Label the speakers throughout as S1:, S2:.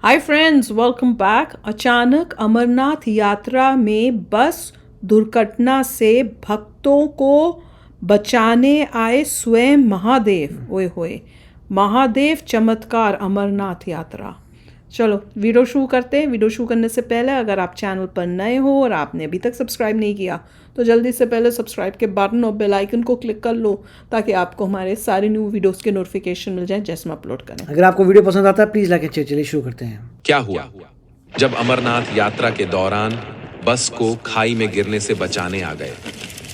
S1: Hi friends, welcome back. अचानक अमरनाथ यात्रा में बस दुर्घटना से भक्तों को बचाने आए स्वयं महादेव। ओए होए, महादेव चमत्कार अमरनाथ यात्रा। चलो वीडियो शुरू करते हैं। वीडियो शुरू करने से पहले अगर आप चैनल पर नए हो और आपने अभी तक सब्सक्राइब नहीं किया तो जल्दी से पहले सब्सक्राइब के बटन और बेल आइकन को क्लिक कर लो ताकि आपको हमारे सारे न्यू वीडियोस के नोटिफिकेशन मिल जाए जैसे हम अपलोड करें।
S2: अगर आपको वीडियो पसंद आता है प्लीज लाइक एंड शेयर। चलिए शुरू करते हैं।
S3: क्या हुआ जब अमरनाथ यात्रा के दौरान बस को खाई में गिरने से बचाने आ गए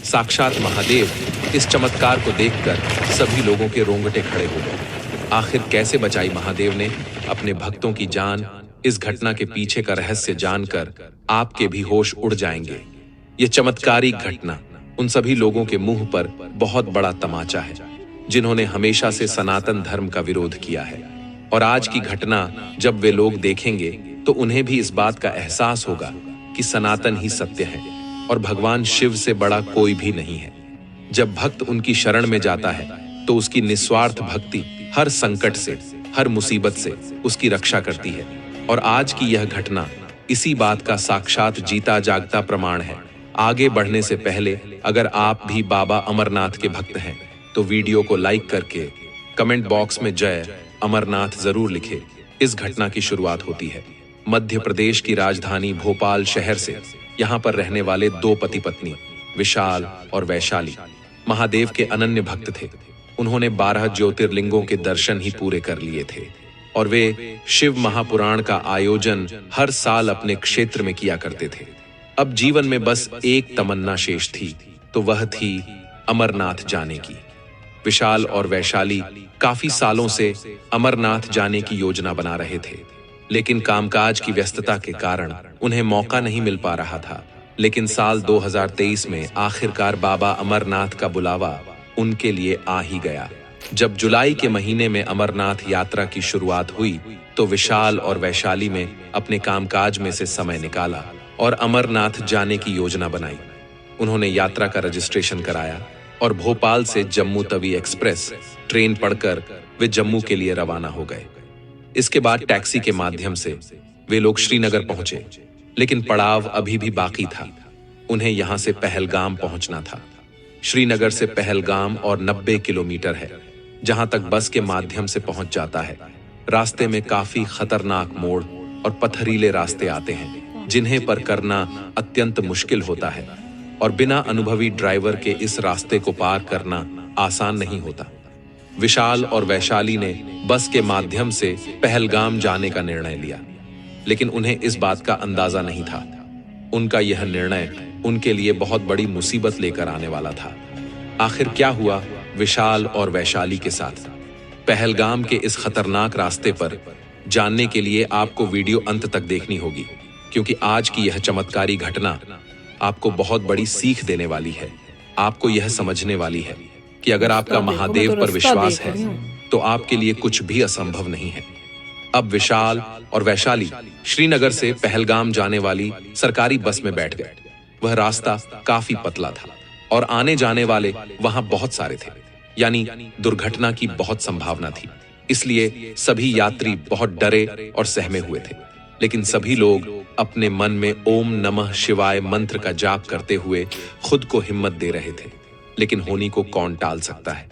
S3: साक्षात महादेव। इस चमत्कार को देखकर सभी लोगों के रोंगटे खड़े हो गए। आखिर कैसे बचाई महादेव ने अपने भक्तों की जान? इस घटना के पीछे का रहस्य जानकर आपके भी होश उड़ जाएंगे। ये चमत्कारी घटना उन सभी लोगों के मुंह पर बहुत बड़ा तमाचा है जिन्होंने हमेशा से सनातन धर्म का विरोध किया है। और आज की घटना जब वे लोग देखेंगे तो उन्हें भी इस बात का एहसास होगा कि सनातन ही सत्य है और भगवान शिव से बड़ा कोई भी नहीं है। जब भक्त उनकी शरण में जाता है तो उसकी निस्वार्थ भक्ति हर संकट से, हर मुसीबत से उसकी रक्षा करती है। और आज की यह घटना इसी बात का साक्षात जीता जागता प्रमाण है। आगे बढ़ने से पहले अगर आप भी बाबा अमरनाथ के भक्त हैं तो वीडियो को लाइक करके कमेंट बॉक्स में जय अमरनाथ जरूर लिखे। इस घटना की शुरुआत होती है मध्य प्रदेश की राजधानी भोपाल शहर से। यहाँ पर रहने वाले दो पति पत्नी विशाल और वैशाली महादेव के अनन्य भक्त थे। उन्होंने 12 ज्योतिर्लिंगों के दर्शन ही पूरे कर लिए थे और वे शिव महापुराण का आयोजन हर साल अपने क्षेत्र में किया करते थे। अब जीवन में बस एक तमन्ना शेष थी, तो वह थी अमरनाथ जाने की। विशाल और वैशाली काफी सालों से अमरनाथ जाने की योजना बना रहे थे, लेकिन कामकाज की व्यस्तता के कारण उन्हें मौका नहीं मिल पा रहा था। लेकिन साल 2023 में आखिरकार बाबा अमरनाथ का बुलावा उनके लिए आ ही गया। जब जुलाई के महीने में अमरनाथ यात्रा की शुरुआत हुई तो विशाल और वैशाली में अपने कामकाज में से समय निकाला और अमरनाथ जाने की योजना बनाई। उन्होंने यात्रा का रजिस्ट्रेशन कराया और भोपाल से जम्मू तवी एक्सप्रेस ट्रेन पकड़कर वे जम्मू के लिए रवाना हो गए। इसके बाद टैक्सी के माध्यम से वे लोग श्रीनगर पहुंचे, लेकिन पड़ाव अभी भी बाकी था। उन्हें यहां से पहलगाम पहुंचना था। श्रीनगर से पहलगाम और 90 किलोमीटर है, जहां तक बस के माध्यम से पहुंच जाता है। रास्ते में काफी खतरनाक मोड़ और पथरीले रास्ते आते हैं जिन्हें पर करना अत्यंत मुश्किल होता है और बिना अनुभवी ड्राइवर के इस रास्ते को पार करना आसान नहीं होता। विशाल और वैशाली ने बस के माध्यम से पहलगाम जाने का निर्णय लिया, लेकिन उन्हें इस बात का अंदाजा नहीं था। उनका यह निर्णय उनके लिए बहुत बड़ी मुसीबत लेकर आने वाला था। आखिर क्या हुआ विशाल और वैशाली के साथ? पहलगाम के इस खतरनाक रास्ते पर जानने के लिए आपको वीडियो अंत तक देखनी होगी, क्योंकि आज की यह चमत्कारी घटना आपको बहुत बड़ी सीख देने वाली है। आपको यह समझने वाली है कि अगर आपका महादेव पर विश्वास है तो आपके लिए कुछ भी असंभव नहीं है। अब विशाल और वैशाली श्रीनगर से पहलगाम जाने वाली सरकारी बस में बैठ गए। वह रास्ता काफी पतला था और आने जाने वाले वहां बहुत सारे थे, यानी दुर्घटना की बहुत संभावना थी। इसलिए सभी यात्री बहुत डरे और सहमे हुए थे, लेकिन सभी लोग अपने मन में ओम नमः शिवाय मंत्र का जाप करते हुए खुद को हिम्मत दे रहे थे। लेकिन होनी को कौन टाल सकता है।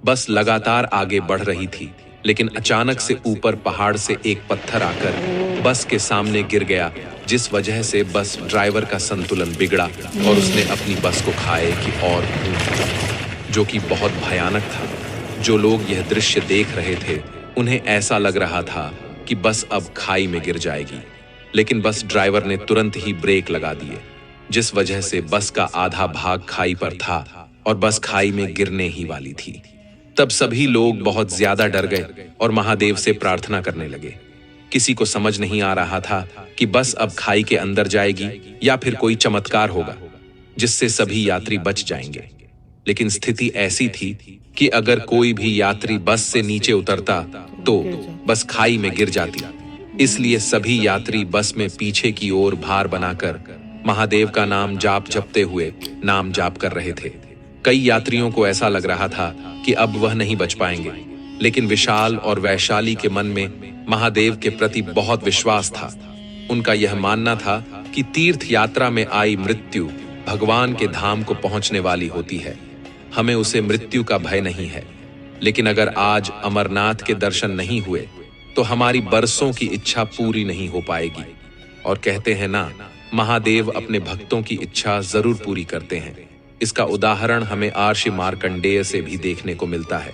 S3: बस लगातार आगे बढ़ रही थी, लेकिन अचानक से ऊपर पहाड़ से एक पत्थर आकर बस के सामने गिर गया, जिस वजह से बस ड्राइवर का संतुलन बिगड़ा और उसने अपनी बस को खाए की ओर घूम, जो कि बहुत भयानक था। जो लोग यह दृश्य देख रहे थे उन्हें ऐसा लग रहा था कि बस अब खाई में गिर जाएगी, लेकिन बस ड्राइवर ने तुरंत ही ब्रेक लगा दिए, जिस वजह से बस का आधा भाग खाई पर था और बस खाई में गिरने ही वाली थी। तब सभी लोग बहुत ज्यादा डर गए और महादेव से प्रार्थना करने लगे। किसी को समझ नहीं आ रहा था कि बस अब खाई के अंदर जाएगी या फिर कोई चमत्कार होगा जिससे सभी यात्री बच जाएंगे। लेकिन स्थिति ऐसी थी कि अगर कोई भी यात्री बस से नीचे उतरता तो बस खाई में गिर जाती। इसलिए सभी यात्री बस में पीछे की ओर भार बनाकर महादेव का नाम जपते हुए नाम जाप कर रहे थे। कई यात्रियों को ऐसा लग रहा था कि अब वह नहीं बच पाएंगे, लेकिन विशाल और वैशाली के मन में महादेव के प्रति बहुत विश्वास था। उनका यह मानना था कि तीर्थ यात्रा में आई मृत्यु भगवान के धाम को पहुंचने वाली होती है। हमें उसे मृत्यु का भय नहीं है। लेकिन अगर आज अमरनाथ के दर्शन नहीं हुए तो हमारी बरसों की इच्छा पूरी नहीं हो पाएगी। और कहते हैं ना, महादेव अपने भक्तों की इच्छा जरूर पूरी करते हैं। इसका उदाहरण हमें आर्षि मार्कंडेय से भी देखने को मिलता है।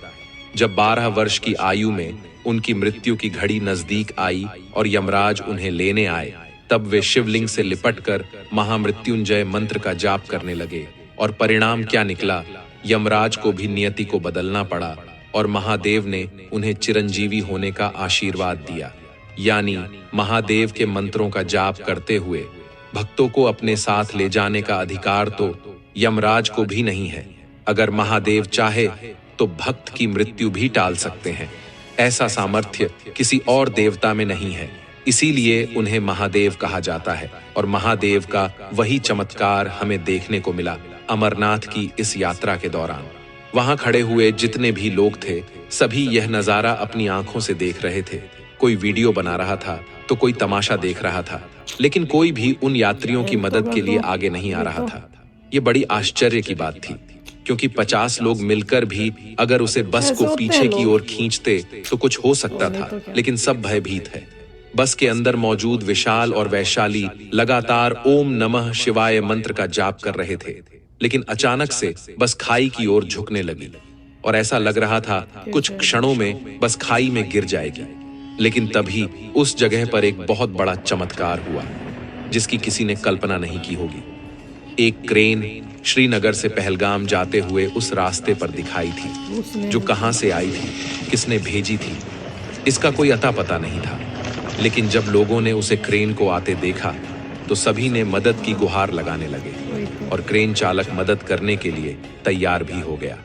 S3: जब 12 वर्ष की आयु में उनकी मृत्यु की घड़ी नजदीक आई और यमराज उन्हें लेने आए, तब वे शिवलिंग से लिपटकर महामृत्युंजय मंत्र का जाप करने लगे। और परिणाम क्या निकला? यमराज को भी नियति को बदलना पड़ा और महादेव ने उन्हें चिरंजीवी होने का आशीर्वाद दिया। यानी महादेव के मंत्रों का जाप करते हुए भक्तों को अपने साथ ले जाने का अधिकार तो यमराज को भी नहीं है। अगर महादेव चाहे तो भक्त की मृत्यु भी टाल सकते हैं। ऐसा सामर्थ्य किसी और देवता में नहीं है, इसीलिए उन्हें महादेव कहा जाता है। और महादेव का वही चमत्कार हमें देखने को मिला अमरनाथ की इस यात्रा के दौरान। वहां खड़े हुए जितने भी लोग थे, सभी यह नजारा अपनी आंखों से देख रहे थे। कोई वीडियो बना रहा था तो कोई तमाशा देख रहा था, लेकिन कोई भी उन यात्रियों की मदद के लिए आगे नहीं आ रहा था। ये बड़ी आश्चर्य की बात थी, क्योंकि 50 लोग मिलकर भी अगर उसे बस को पीछे की ओर खींचते तो कुछ हो सकता था, लेकिन सब भयभीत है। बस के अंदर मौजूद विशाल और वैशाली लगातार ओम नमः शिवाय मंत्र का जाप कर रहे थे, लेकिन अचानक से बस खाई की ओर झुकने लगी और ऐसा लग रहा था कुछ क्षणों में बस खाई में गिर जाएगी। लेकिन तभी उस जगह पर एक बहुत बड़ा चमत्कार हुआ जिसकी किसी ने कल्पना नहीं की होगी। एक क्रेन श्रीनगर से पहलगाम जाते हुए उस रास्ते पर दिखाई थी, जो कहां से आई थी, किसने भेजी थी, इसका कोई अता पता नहीं था। लेकिन जब लोगों ने उसे क्रेन को आते देखा तो सभी ने मदद की गुहार लगाने लगे और क्रेन चालक मदद करने के लिए तैयार भी हो गया।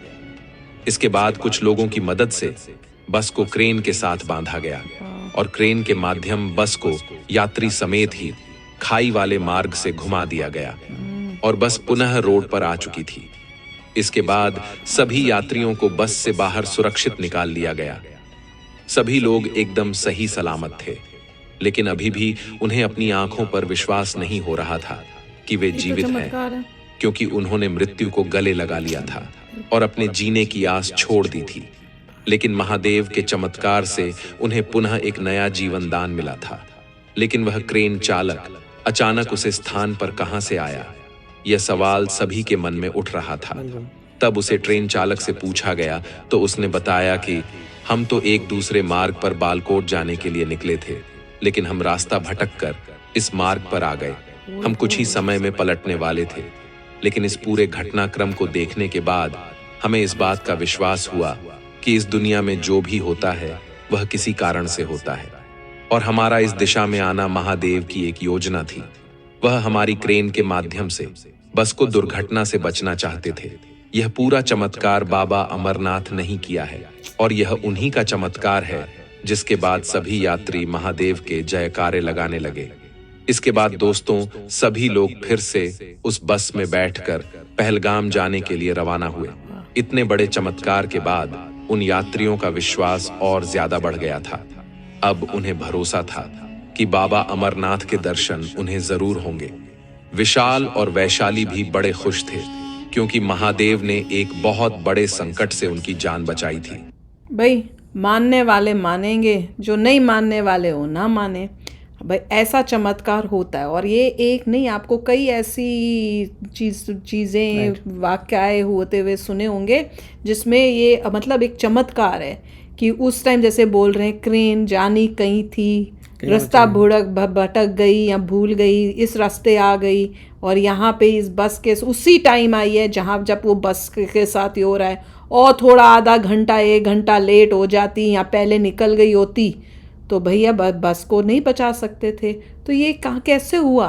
S3: इसके बाद कुछ लोगों की मदद से बस को क्रेन के साथ बांधा गया और क्रेन के माध्यम बस को यात्री समेत ही खाई वाले मार्ग से घुमा दिया गया और बस पुनः रोड पर आ चुकी थी। इसके बाद सभी यात्रियों को बस से बाहर सुरक्षित निकाल लिया गया। सभी लोग एकदम सही सलामत थे, लेकिन अभी भी उन्हें अपनी आंखों पर विश्वास नहीं हो रहा था कि वे जीवित हैं, क्योंकि उन्होंने मृत्यु को गले लगा लिया था और अपने जीने की आस छोड़ दी थी। लेकिन महादेव के चमत्कार से उन्हें पुनः एक नया जीवन दान मिला था। लेकिन वह क्रेन चालक अचानक उस स्थान पर कहां से आया, यह सवाल सभी के मन में उठ रहा था। तब उसे ट्रेन चालक से पूछा गया तो उसने बताया कि हम तो एक दूसरे मार्ग पर बालकोट जाने के लिए निकले थे, लेकिन हम रास्ता भटक कर इस मार्ग पर आ गए। हम कुछ ही समय में पलटने वाले थे, लेकिन इस पूरे घटनाक्रम को देखने के बाद हमें इस बात का विश्वास हुआ कि इस दुनिया में जो भी होता है वह किसी कारण से होता है और हमारा इस दिशा में आना महादेव की एक योजना थी। वह हमारी क्रेन के माध्यम से बस को दुर्घटना से बचना चाहते थे। यह पूरा चमत्कार बाबा अमरनाथ नहीं किया है और यह उन्हीं का चमत्कार है जिसके बाद सभी यात्री महादेव के जयकारे लगाने लगे। इसके बाद दोस्तों, सभी लोग फिर से उस बस में बैठकर पहलगाम जाने के लिए रवाना हुए। इतने बड़े चमत्कार के बाद उन यात्रियों का विश्वास और ज्यादा बढ़ गया था। अब उन्हें भरोसा था कि बाबा अमरनाथ के दर्शन उन्हें जरूर होंगे। विशाल और वैशाली भी बड़े खुश थे, क्योंकि महादेव ने एक बहुत बड़े संकट से उनकी जान बचाई थी।
S1: भाई, मानने वाले मानेंगे, जो नहीं मानने वाले वो ना माने। भाई, ऐसा चमत्कार होता है और ये एक नहीं, आपको कई ऐसी चीज़ें वाक़याएँ होते हुए सुने होंगे जिसमें ये मतलब एक चमत्कार है कि उस टाइम जैसे बोल रहे हैं क्रेन जानी कहीं थी, रास्ता भटक गई या भूल गई, इस रास्ते आ गई और यहाँ पे इस बस के उसी टाइम आई है जब वो बस के साथ ये हो रहा है, और थोड़ा आधा घंटा 1 घंटा लेट हो जाती या पहले निकल गई होती तो भैया बस को नहीं बचा सकते थे। तो ये कैसे हुआ?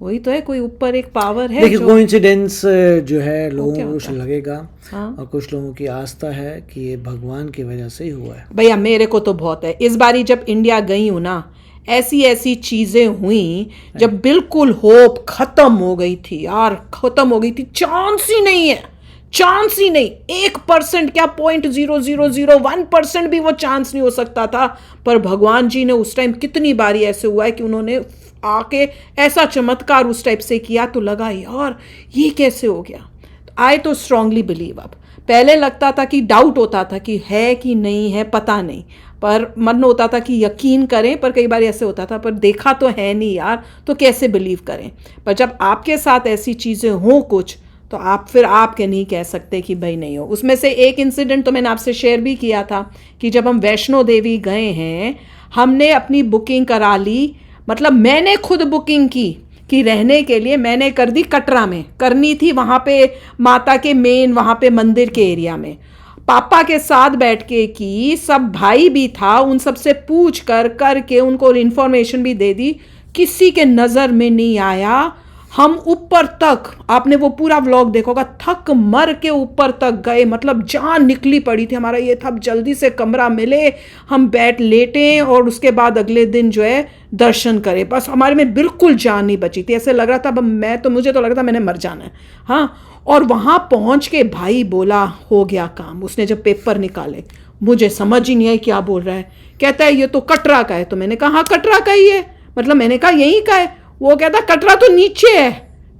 S1: वही तो है, कोई ऊपर एक पावर है।
S2: देखिए, कोइंसिडेंस जो है लोगों को कुछ लगेगा,
S1: हाँ? और
S2: कुछ लोगों की आस्था है कि ये भगवान की वजह से ही हुआ है।
S1: भैया, मेरे को तो बहुत है। इस बारी जब इंडिया गई हूँ ना, ऐसी चीजें हुई जब बिल्कुल होप खत्म हो गई थी यार, खत्म हो गई थी। चांस ही नहीं है, चांस ही नहीं, 1% क्या 0.0001% भी वो चांस नहीं हो सकता था। पर भगवान जी ने उस टाइम कितनी बारी ऐसे हुआ है कि उन्होंने आके ऐसा चमत्कार उस टाइप से किया, तो लगा यार ये कैसे हो गया। आई तो स्ट्रांगली बिलीव। अब पहले लगता था कि डाउट होता था कि है कि नहीं है पता नहीं, पर मन होता था कि यकीन करें, पर कई बार ऐसे होता था पर देखा तो है नहीं यार, तो कैसे बिलीव करें। पर जब आपके साथ ऐसी चीज़ें हों कुछ, तो आप फिर आपके नहीं कह सकते कि भाई नहीं हो। उसमें से एक इंसिडेंट तो मैंने आपसे शेयर भी किया था कि जब हम वैष्णो देवी गए हैं, हमने अपनी बुकिंग करा ली, मतलब मैंने खुद बुकिंग की कि रहने के लिए मैंने कर दी कटरा में, करनी थी वहाँ पे माता के मेन वहाँ पे मंदिर के एरिया में। पापा के साथ बैठ के की, सब भाई भी था, उन सब से पूछ कर करके उनको इन्फॉर्मेशन भी दे दी, किसी के नज़र में नहीं आया। हम ऊपर तक, आपने वो पूरा व्लॉग देखा होगा, थक मर के ऊपर तक गए, मतलब जान निकली पड़ी थी। हमारा ये था अब जल्दी से कमरा मिले, हम बैठ लेटें और उसके बाद अगले दिन जो है दर्शन करें। बस हमारे में बिल्कुल जान नहीं बची थी, ऐसे लग रहा था मुझे तो लग रहा था मैंने मर जाना है। हाँ, और वहाँ पहुँच के भाई बोला हो गया काम। उसने जब पेपर निकाले, मुझे समझ ही नहीं आई क्या बोल रहा है। कहता है ये तो कटरा का है। तो मैंने कहा हाँ कटरा का ही है, मतलब मैंने कहा यहीं का है। वो कहता कटरा तो नीचे है।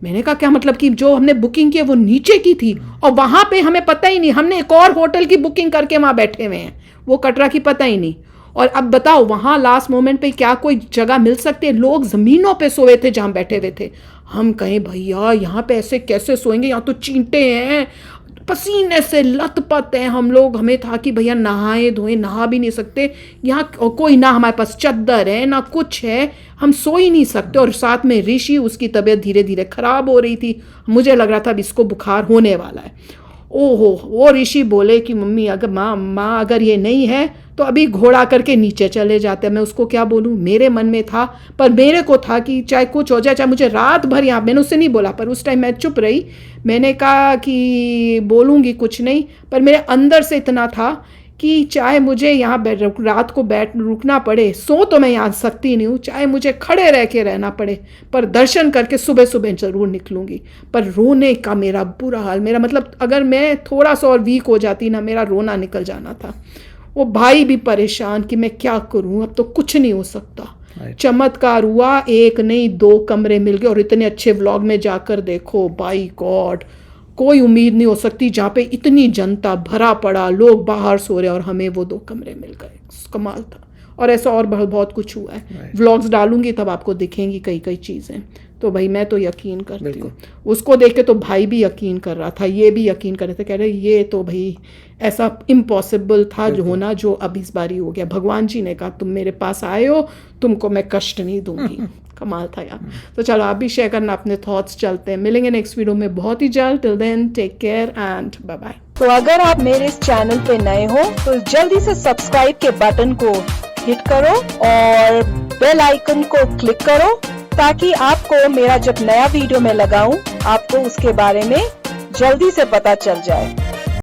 S1: मैंने कहा क्या मतलब कि जो हमने बुकिंग की है वो नीचे की थी, और वहाँ पे हमें पता ही नहीं, हमने एक और होटल की बुकिंग करके वहाँ बैठे हुए हैं, वो कटरा की पता ही नहीं। और अब बताओ वहाँ लास्ट मोमेंट पे क्या कोई जगह मिल सकती है? लोग ज़मीनों पे सोए थे जहाँ बैठे हुए थे। हम कहें भैया यहाँ पे ऐसे कैसे सोएंगे, यहाँ तो चींटे हैं, पसीने से लथपथ हैं हम लोग। हमें था कि भैया नहाए धोए, नहा भी नहीं सकते यहाँ, कोई ना हमारे पास चादर है ना कुछ है, हम सो ही नहीं सकते। और साथ में ऋषि, उसकी तबीयत धीरे धीरे ख़राब हो रही थी, मुझे लग रहा था अब इसको बुखार होने वाला है। ओहो, वो ऋषि बोले कि मम्मी अगर माँ अगर ये नहीं है तो अभी घोड़ा करके नीचे चले जाते। मैं उसको क्या बोलूँ, मेरे मन में था, पर मेरे को था कि चाहे कुछ हो जाए, चाहे मुझे रात भर यहाँ, मैंने उससे नहीं बोला, पर उस टाइम मैं चुप रही। मैंने कहा कि बोलूँगी कुछ नहीं, पर मेरे अंदर से इतना था कि चाहे मुझे यहाँ रात को रुकना पड़े, सो तो मैं यहाँ सकती नहीं हूँ, चाहे मुझे खड़े रह के रहना पड़े, पर दर्शन करके सुबह सुबह ज़रूर निकलूँगी। पर रोने का मेरा बुरा हाल, मेरा मतलब अगर मैं थोड़ा सा और वीक हो जाती ना, मेरा रोना निकल जाना था। वो भाई भी परेशान कि मैं क्या करूँ, अब तो कुछ नहीं हो सकता। चमत्कार हुआ, एक नहीं 2 कमरे मिल गए। और इतने अच्छे व्लॉग में जाकर देखो, बाई गॉड, कोई उम्मीद नहीं हो सकती जहाँ पे इतनी जनता भरा पड़ा, लोग बाहर सो रहे और हमें वो 2 कमरे मिल गए। कमाल था। और ऐसा और बहुत कुछ हुआ है। व्लॉग्स डालूंगी तब आपको दिखेंगी कई चीज़ें। तो भाई मैं तो यकीन करती हूँ। उसको देख के तो भाई भी यकीन कर रहा था, ये भी यकीन कर रहे थे, कह रहे ये तो भाई ऐसा इम्पॉसिबल था जो होना, जो अब इस बारी हो गया। भगवान जी ने कहा तुम मेरे पास आए हो, तुमको मैं कष्ट नहीं दूंगी। कमाल था यार। तो चलो आप भी शेयर करना अपने थॉट्स। चलते हैं, मिलेंगे नेक्स्ट वीडियो में बहुत ही जल्द। Till then take care and bye bye.
S4: तो अगर आप मेरे इस चैनल पे नए हो तो जल्दी से सब्सक्राइब के बटन को हिट करो और बेल आइकन को क्लिक करो, ताकि आपको मेरा जब नया वीडियो मैं लगाऊं आपको उसके बारे में जल्दी से पता चल जाए।